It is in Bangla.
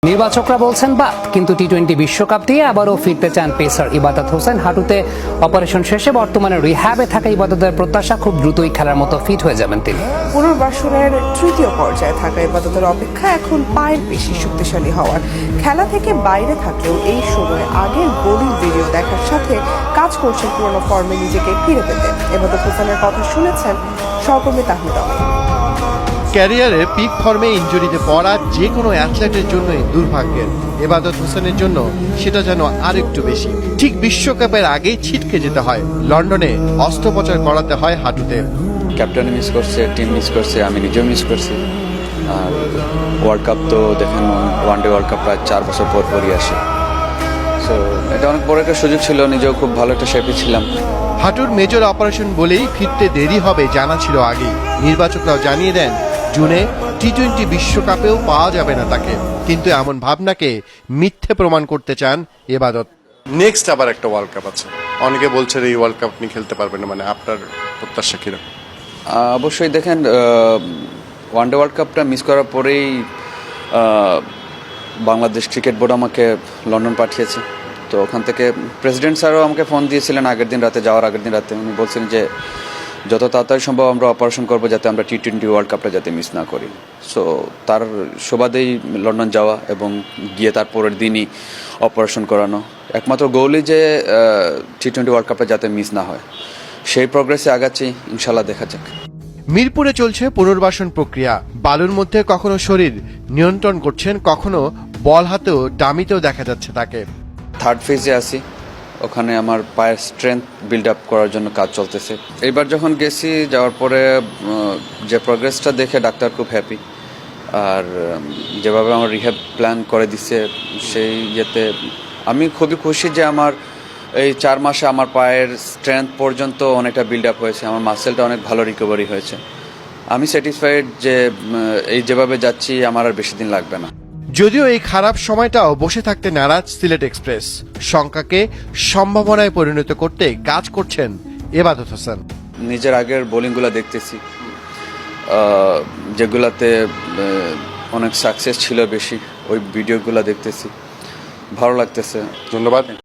নির্বাচকরা বলছেন বাদ, কিন্তু টি-20 বিশ্বকাপ দিয়ে আবারও ফিরতে চান পেসার ইবাদত হোসেন। হাঁটুতে অপারেশন শেষে বর্তমানে রিহ্যাবে থাকা ইবাদতের প্রত্যাশা খুব দ্রুতই খেলার মতো ফিট হয়ে যাবেন তিনি। পুনর্বাসনের তৃতীয় পর্যায়ে থাকা ইবাদতের অপেক্ষা এখন পায়ের পেশি শক্তিশালী হওয়ার। খেলা থেকে বাইরে থাকলেও এই সময় আগের বোলিং ভিডিও দেখার সাথে কাজ করছেন পুরনো ফর্মে নিজেকে ফিরে পেতে। ইবাদত হোসেনের কথা শুনেছেন সহকর্মী তাহিদ আমিন। ক্যারিয়ারে পিক ফর্মে ইনজুরিতে পড়া যে কোনো অ্যাথলেটের জন্যই দুর্ভাগ্যের। ইবাদত হোসেনের জন্য সেটা যেন আরেকটু বেশি। ঠিক বিশ্বকাপের আগেই ছিটকে যেতে হয়, লন্ডনে অস্ত্রোপচার করাতে হয় হাঁটুতে। ক্যাপ্টেন মিস করছে, টিম মিস করছে, আমি নিজেও মিস করছি। আর ওয়ার্ল্ড কাপ তো দেখেন, ওয়ানডে ওয়ার্ল্ড কাপ প্রায় 4 বছর পরই আসে। সো এটা অনেক বড় একটা সুযোগ ছিল, নিজেও খুব ভালো একটা শেপে ছিলাম। হাঁটুর মেজর অপারেশন বলেই ফিরতে দেরি হবে জানা ছিল আগেই। নির্বাচকরাও জানিয়ে দেন জুনে টি-20 বিশ্বকাপেও পাওয়া যাবে না তাকে, কিন্তু এমন ভাবনাকে মিথ্যে প্রমাণ করতে চান ইবাদত। নেক্সট আবার একটা ওয়ার্ল্ড কাপ আছে, অনেকে বলছেন এই ওয়ার্ল্ড কাপ আপনি খেলতে পারবেন না, মানে আপনার প্রত্যাশা কিরকম? অবশ্যই দেখেন, ওয়ানডে ওয়ার্ল্ড কাপটা মিস করার পরেই বাংলাদেশ ক্রিকেট বোর্ড আমাকে লন্ডন পাঠিয়েছে। তো ওখান থেকে প্রেসিডেন্ট স্যারও আমাকে ফোন দিয়েছিলেন যাওয়ার আগের দিন রাতে। উনি বলছেন যে যত তাড়াতাড়ি সম্ভব আমরা অপারেশন করবো যাতে আমরা টি-20 ওয়ার্ল্ড কাপটা যাতে মিস না করি। সো তার সুবাদেই লন্ডন যাওয়া এবং গিয়ে তার পরের দিনই অপারেশন করানো। একমাত্র গোলই যে টি-20 ওয়ার্ল্ড কাপটা যাতে মিস না হয়, সেই প্রগ্রেসে আগাচ্ছি, ইনশাল্লাহ দেখা যাক। মিরপুরে চলছে পুনর্বাসন প্রক্রিয়া। বালুর মধ্যে কখনো শরীর নিয়ন্ত্রণ করছেন, কখনো বল হাতেও ডামিতেও দেখা যাচ্ছে তাকে। থার্ড ফেজে আছি, ওখানে আমার পায়ের স্ট্রেংথ বিল্ড আপ করার জন্য কাজ চলতেছে। এইবার যখন গেছি, যাওয়ার পরে যে প্রগ্রেসটা দেখে ডাক্তার খুব হ্যাপি। আর যেভাবে আমার রিহ্যাব প্ল্যান করে দিচ্ছে, সেই ইয়েতে আমি খুবই খুশি যে আমার এই 4 মাসে আমার পায়ের স্ট্রেংথ পর্যন্ত অনেকটা বিল্ড আপ হয়েছে, আমার মাসেলটা অনেক ভালো রিকভারি হয়েছে। আমি স্যাটিসফাইড যে এই যেভাবে যাচ্ছি আমার আর বেশি দিন লাগবে না। যদিও এই খারাপ সময়টাও বসে থাকতে নারাজ সিলেট এক্সপ্রেস। শঙ্কাকে সম্ভাবনায় পরিণত করতে কাজ করছেন ইবাদত হোসেন। নিজের আগের বোলিংগুলো দেখতেছি, যেগুলাতে অনেক সাকসেস ছিল বেশি, ওই ভিডিওগুলো দেখতেছি, ভালো লাগতেছে। ধন্যবাদ।